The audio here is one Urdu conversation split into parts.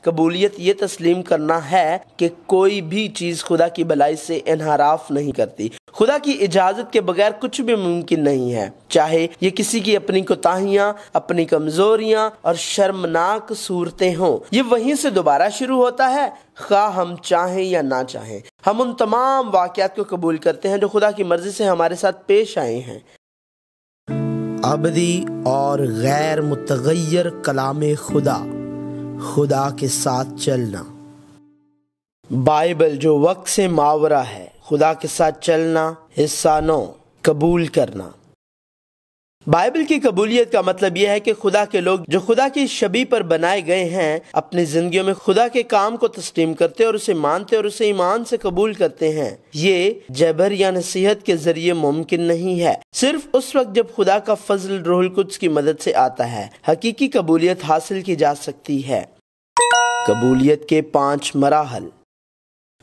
قبولیت یہ تسلیم کرنا ہے کہ کوئی بھی چیز خدا کی بھلائی سے انحراف نہیں کرتی۔ خدا کی اجازت کے بغیر کچھ بھی ممکن نہیں ہے، چاہے یہ کسی کی اپنی کوتاہیاں، اپنی کمزوریاں اور شرمناک صورتیں ہوں۔ یہ وہیں سے دوبارہ شروع ہوتا ہے، خواہ ہم چاہیں یا نہ چاہیں۔ ہم ان تمام واقعات کو قبول کرتے ہیں جو خدا کی مرضی سے ہمارے ساتھ پیش آئے ہیں۔ ابدی اور غیر متغیر کلام خدا، خدا کے ساتھ چلنا۔ بائبل جو وقت سے ماورا ہے، خدا کے ساتھ چلنا۔ حصہ 9، قبول کرنا۔ بائبل کی قبولیت کا مطلب یہ ہے کہ خدا کے لوگ جو خدا کی شبیہ پر بنائے گئے ہیں اپنی زندگیوں میں خدا کے کام کو تسلیم کرتے اور اسے مانتے اور اسے ایمان سے قبول کرتے ہیں۔ یہ جبر یا نصیحت کے ذریعے ممکن نہیں ہے، صرف اس وقت جب خدا کا فضل روح القدس کی مدد سے آتا ہے حقیقی قبولیت حاصل کی جا سکتی ہے۔ قبولیت کے 5 مراحل۔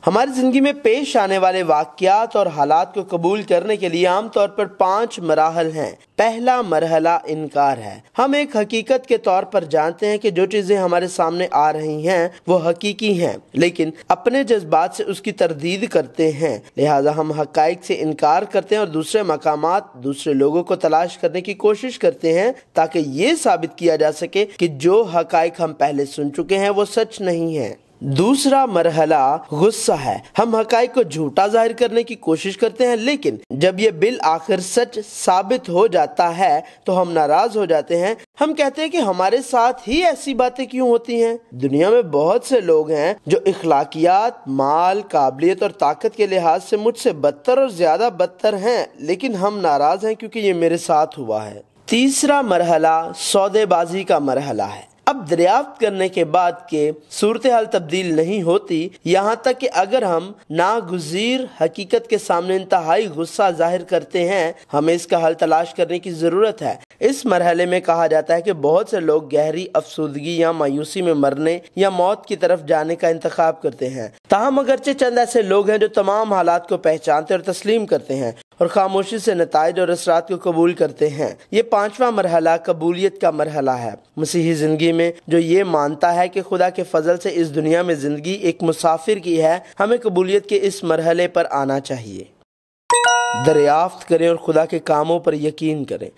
ہماری زندگی میں پیش آنے والے واقعات اور حالات کو قبول کرنے کے لیے عام طور پر 5 مراحل ہیں۔ پہلا مرحلہ انکار ہے۔ ہم ایک حقیقت کے طور پر جانتے ہیں کہ جو چیزیں ہمارے سامنے آ رہی ہیں وہ حقیقی ہیں، لیکن اپنے جذبات سے اس کی تردید کرتے ہیں، لہٰذا ہم حقائق سے انکار کرتے ہیں اور دوسرے مقامات، دوسرے لوگوں کو تلاش کرنے کی کوشش کرتے ہیں تاکہ یہ ثابت کیا جا سکے کہ جو حقائق ہم پہلے سن چکے ہیں وہ سچ نہیں ہیں۔ دوسرا مرحلہ غصہ ہے۔ ہم حقائق کو جھوٹا ظاہر کرنے کی کوشش کرتے ہیں، لیکن جب یہ بالآخر سچ ثابت ہو جاتا ہے تو ہم ناراض ہو جاتے ہیں۔ ہم کہتے ہیں کہ ہمارے ساتھ ہی ایسی باتیں کیوں ہوتی ہیں؟ دنیا میں بہت سے لوگ ہیں جو اخلاقیات، مال، قابلیت اور طاقت کے لحاظ سے مجھ سے بدتر اور زیادہ بدتر ہیں، لیکن ہم ناراض ہیں کیونکہ یہ میرے ساتھ ہوا ہے۔ تیسرا مرحلہ سودے بازی کا مرحلہ ہے۔ اب دریافت کرنے کے بعد کہ صورتحال تبدیل نہیں ہوتی، یہاں تک کہ اگر ہم ناگزیر حقیقت کے سامنے انتہائی غصہ ظاہر کرتے ہیں، ہمیں اس کا حل تلاش کرنے کی ضرورت ہے۔ اس مرحلے میں کہا جاتا ہے کہ بہت سے لوگ گہری افسردگی یا مایوسی میں مرنے یا موت کی طرف جانے کا انتخاب کرتے ہیں۔ تاہم اگرچہ چند ایسے لوگ ہیں جو تمام حالات کو پہچانتے اور تسلیم کرتے ہیں اور خاموشی سے نتائج اور اثرات کو قبول کرتے ہیں۔ یہ 5واں مرحلہ قبولیت کا مرحلہ ہے۔ مسیحی زندگی میں جو یہ مانتا ہے کہ خدا کے فضل سے اس دنیا میں زندگی ایک مسافر کی ہے، ہمیں قبولیت کے اس مرحلے پر آنا چاہیے۔ دریافت کریں اور خدا کے کاموں پر یقین کریں۔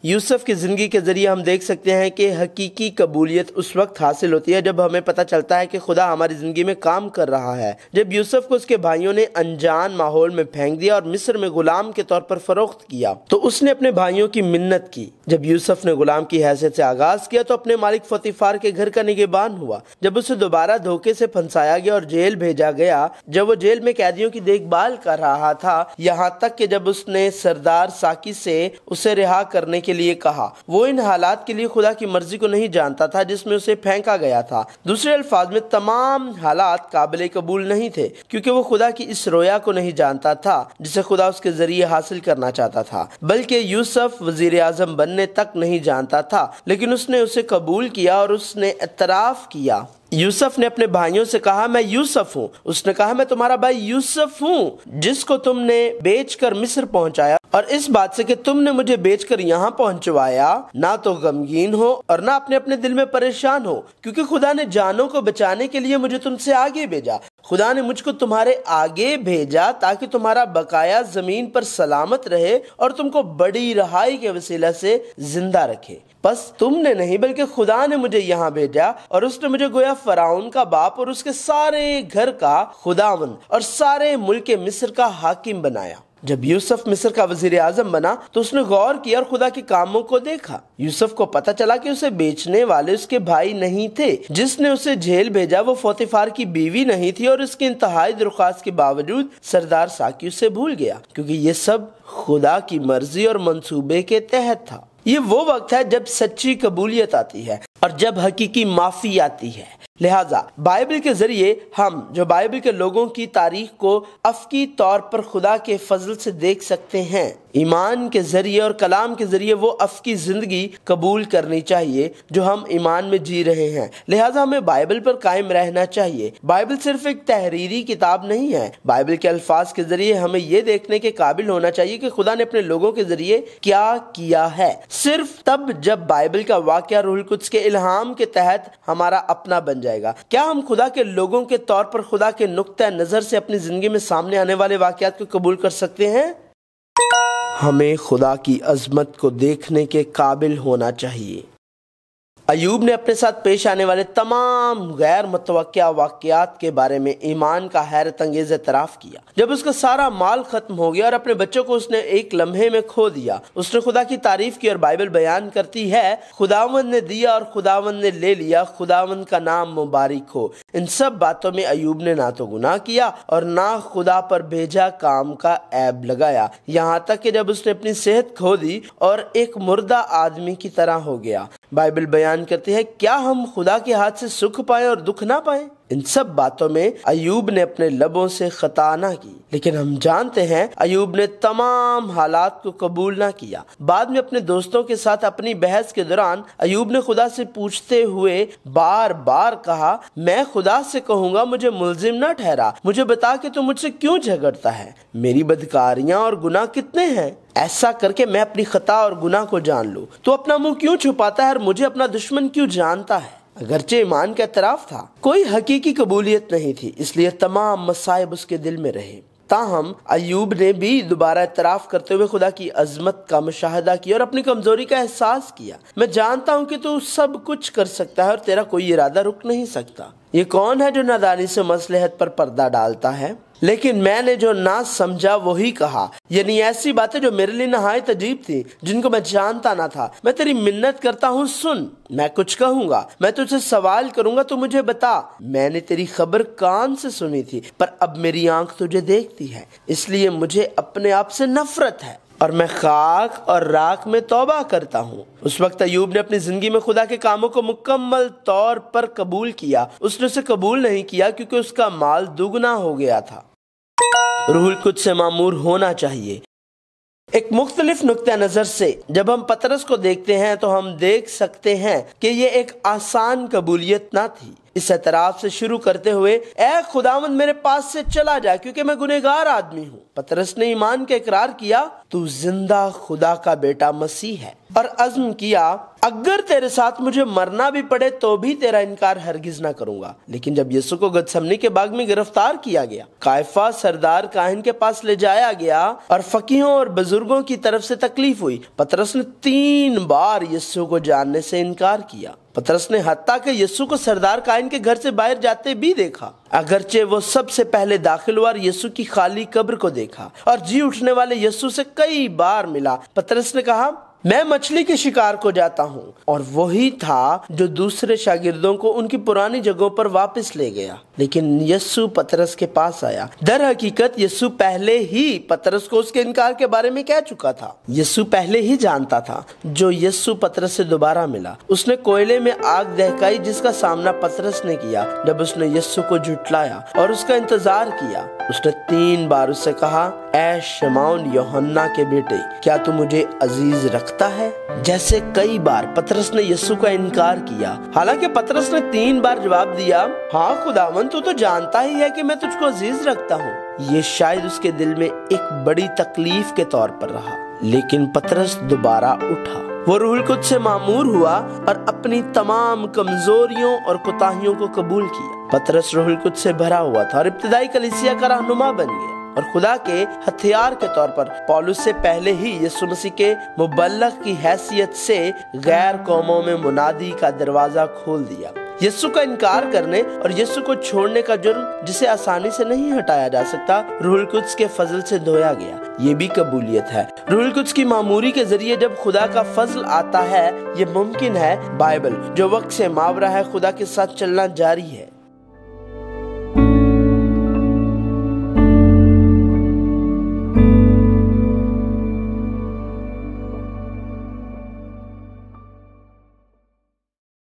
یوسف کی زندگی کے ذریعے ہم دیکھ سکتے ہیں کہ حقیقی قبولیت اس وقت حاصل ہوتی ہے جب ہمیں پتہ چلتا ہے کہ خدا ہماری زندگی میں کام کر رہا ہے۔ جب یوسف کو اس کے بھائیوں نے انجان ماحول میں پھینک دیا اور مصر میں غلام کے طور پر فروخت کیا تو اس نے اپنے بھائیوں کی منت کی۔ جب یوسف نے غلام کی حیثیت سے آغاز کیا تو اپنے مالک پوتیفار کے گھر کا نگہبان ہوا۔ جب اسے دوبارہ دھوکے سے پھنسایا گیا اور جیل بھیجا گیا، جب وہ جیل میں قیدیوں کی دیکھ بھال کر رہا تھا، یہاں تک کہ جب اس نے سردار ساقی سے اسے رہا کرنے کے لیے کہا، وہ ان حالات کے لیے خدا کی مرضی کو نہیں جانتا تھا جس میں اسے پھینکا گیا تھا۔ دوسرے الفاظ میں تمام حالات قابل قبول نہیں تھے کیونکہ وہ خدا کی اس رویا کو نہیں جانتا تھا جسے خدا اس کے ذریعے حاصل کرنا چاہتا تھا، بلکہ یوسف وزیر اعظم بننے تک نہیں جانتا تھا، لیکن اس نے اسے قبول کیا اور اس نے اعتراف کیا۔ یوسف نے اپنے بھائیوں سے کہا، میں یوسف ہوں۔ اس نے کہا، میں تمہارا بھائی یوسف ہوں جس کو تم نے بیچ کر مصر پہنچایا، اور اس بات سے کہ تم نے مجھے بیچ کر یہاں پہنچوایا نہ تو غمگین ہو اور نہ اپنے دل میں پریشان ہو، کیونکہ خدا نے جانوں کو بچانے کے لیے مجھے تم سے آگے بھیجا۔ خدا نے مجھ کو تمہارے آگے بھیجا تاکہ تمہارا بقایا زمین پر سلامت رہے اور تم کو بڑی رہائی کے وسیلہ سے زندہ رکھے۔ بس تم نے نہیں بلکہ خدا نے مجھے یہاں بھیجا، اور اس نے مجھے گویا فرعون کا باپ اور اس کے سارے گھر کا خداوند اور سارے ملک مصر کا حاکم بنایا۔ جب یوسف مصر کا وزیر اعظم بنا تو اس نے غور کیا اور خدا کے کاموں کو دیکھا۔ یوسف کو پتہ چلا کہ اسے بیچنے والے اس کے بھائی نہیں تھے۔ جس نے اسے جیل بھیجا وہ پوتیفار کی بیوی نہیں تھی، اور اس کی انتہائی درخواست کے باوجود سردار ساقی اسے بھول گیا، کیونکہ یہ سب خدا کی مرضی اور منصوبے کے تحت تھا۔ یہ وہ وقت ہے جب سچی قبولیت آتی ہے اور جب حقیقی معافی آتی ہے۔ لہٰذا بائبل کے ذریعے ہم جو بائبل کے لوگوں کی تاریخ کو افقی طور پر خدا کے فضل سے دیکھ سکتے ہیں۔ ایمان کے ذریعے اور کلام کے ذریعے وہ افقی زندگی قبول کرنی چاہیے جو ہم ایمان میں جی رہے ہیں۔ لہٰذا ہمیں بائبل پر قائم رہنا چاہیے۔ بائبل صرف ایک تحریری کتاب نہیں ہے۔ بائبل کے الفاظ کے ذریعے ہمیں یہ دیکھنے کے قابل ہونا چاہیے کہ خدا نے اپنے لوگوں کے ذریعے کیا کیا ہے۔ صرف تب جب بائبل کا واقعہ روح القدس کے الہام کے تحت ہمارا اپنا بن جائے گا۔ کیا ہم خدا کے لوگوں کے طور پر خدا کے نقطہ نظر سے اپنی زندگی میں سامنے آنے والے واقعات کو قبول کر سکتے ہیں؟ ہمیں خدا کی عظمت کو دیکھنے کے قابل ہونا چاہیے۔ ایوب نے اپنے ساتھ پیش آنے والے تمام غیر متوقع واقعات کے بارے میں ایمان کا حیرت انگیز اعتراف کیا۔ جب اس کا سارا مال ختم ہو گیا اور اپنے بچوں کو اس نے ایک لمحے میں کھو دیا، اس نے خدا کی تعریف کی، اور بائبل بیان کرتی ہے خداوند نے دیا اور خداوند نے لے لیا، خداوند کا نام مبارک ہو۔ ان سب باتوں میں ایوب نے نہ تو گناہ کیا اور نہ خدا پر بھیجا کام کا عیب لگایا، یہاں تک کہ جب اس نے اپنی صحت کھو دی اور ایک مردہ آدمی کی طرح ہو گیا۔ بائبل بیان کرتی ہے کیا ہم خدا کے ہاتھ سے سکھ پائیں اور دکھ نہ پائیں؟ ان سب باتوں میں ایوب نے اپنے لبوں سے خطا نہ کی، لیکن ہم جانتے ہیں ایوب نے تمام حالات کو قبول نہ کیا۔ بعد میں اپنے دوستوں کے ساتھ اپنی بحث کے دوران ایوب نے خدا سے پوچھتے ہوئے بار بار کہا، میں خدا سے کہوں گا مجھے ملزم نہ ٹھہرا، مجھے بتا کہ تو مجھ سے کیوں جھگڑتا ہے، میری بدکاریاں اور گناہ کتنے ہیں، ایسا کر کے میں اپنی خطا اور گناہ کو جان لوں۔ تو اپنا منہ کیوں چھپاتا ہے اور مجھے اپنا دشمن کیوں جانتا ہے؟ اگرچہ ایمان کا اعتراف تھا، کوئی حقیقی قبولیت نہیں تھی، اس لیے تمام مصائب اس کے دل میں رہے۔ تاہم ایوب نے بھی دوبارہ اعتراف کرتے ہوئے خدا کی عظمت کا مشاہدہ کیا اور اپنی کمزوری کا احساس کیا۔ میں جانتا ہوں کہ تو سب کچھ کر سکتا ہے اور تیرا کوئی ارادہ رک نہیں سکتا۔ یہ کون ہے جو نادانی سے مصلحت پر پردہ ڈالتا ہے؟ لیکن میں نے جو نہ سمجھا وہی کہا، یعنی ایسی باتیں جو میرے لیے نہایت عجیب تھی، جن کو میں جانتا نہ تھا۔ میں تیری منت کرتا ہوں، سن، میں کچھ کہوں گا، میں تجھ سے سوال کروں گا، تو مجھے بتا۔ میں نے تیری خبر کان سے سنی تھی، پر اب میری آنکھ تجھے دیکھتی ہے، اس لیے مجھے اپنے آپ سے نفرت ہے اور میں خاک اور راکھ میں توبہ کرتا ہوں۔ اس وقت ایوب نے اپنی زندگی میں خدا کے کاموں کو مکمل طور پر قبول کیا۔ اس نے اسے قبول نہیں کیا کیونکہ اس کا مال دگنا ہو گیا تھا۔ روح القدس سے معمور ہونا چاہیے۔ ایک مختلف نقطہ نظر سے جب ہم پطرس کو دیکھتے ہیں تو ہم دیکھ سکتے ہیں کہ یہ ایک آسان قبولیت نہ تھی۔ اس اعتراف سے شروع کرتے ہوئے، اے خداوند میرے پاس سے چلا جا کیونکہ میں گنہگار آدمی ہوں۔ پطرس نے ایمان کا اقرار کیا، تو زندہ خدا کا بیٹا مسیح ہے، اور عزم کیا اگر تیرے ساتھ مجھے مرنا بھی پڑے تو بھی تیرا انکار ہرگز نہ کروں گا۔ لیکن جب یسوع کو گتسمنی کے باغ میں گرفتار کیا گیا، قیافہ سردار کاہن کے پاس لے جایا گیا اور فقیہوں اور بزرگوں کی طرف سے تکلیف ہوئی، پطرس نے 3 بار یسوع کو جاننے سے انکار کیا۔ پطرس نے حتیٰ کہ یسوع کو سردار کاہن کے گھر سے باہر جاتے بھی دیکھا، اگرچہ وہ سب سے پہلے داخل ہوا اور یسوع کی خالی قبر کو دیکھا اور جی اٹھنے والے یسوع سے کئی بار ملا۔ پطرس نے کہا، میں مچھلی کے شکار کو جاتا ہوں، اور وہی تھا جو دوسرے شاگردوں کو ان کی پرانی جگہوں پر واپس لے گیا۔ لیکن یسوع پطرس کے پاس آیا۔ در حقیقت یسوع پہلے ہی پطرس کو اس کے انکار کے بارے میں کہہ چکا تھا۔ یسوع پہلے ہی جانتا تھا جو یسوع پطرس سے دوبارہ ملا۔ اس نے کوئلے میں آگ دہکائی جس کا سامنا پطرس نے کیا جب اس نے یسوع کو جھٹلایا اور اس کا انتظار کیا۔ اس نے 3 بار اس سے کہا، اے شمعون یوحنا کے بیٹے، کیا تو مجھے عزیز رکھتا ہے؟ جیسے کئی بار پطرس نے یسوع کا انکار کیا، حالانکہ پطرس نے 3 بار جواب دیا، ہاں خداوند تو جانتا ہی ہے کہ میں تجھ کو عزیز رکھتا ہوں۔ یہ شاید اس کے دل میں ایک بڑی تکلیف کے طور پر رہا، لیکن پطرس دوبارہ اٹھا۔ وہ روح القدس سے معمور ہوا اور اپنی تمام کمزوریوں اور کوتاہیوں کو قبول کیا۔ پطرس روح القدس سے بھرا ہوا تھا اور ابتدائی کلیسیا کا رہنما بن گیا، اور خدا کے ہتھیار کے طور پر پولس سے پہلے ہی یسوع مسیح کے مبلغ کی حیثیت سے غیر قوموں میں منادی کا دروازہ کھول دیا۔ یسوع کا انکار کرنے اور یسوع کو چھوڑنے کا جرم، جسے آسانی سے نہیں ہٹایا جا سکتا، روح القدس کے فضل سے دھویا گیا۔ یہ بھی قبولیت ہے۔ روح القدس کی معموری کے ذریعے جب خدا کا فضل آتا ہے، یہ ممکن ہے۔ بائبل جو وقت سے ماورا ہے خدا کے ساتھ چلنا جاری ہے۔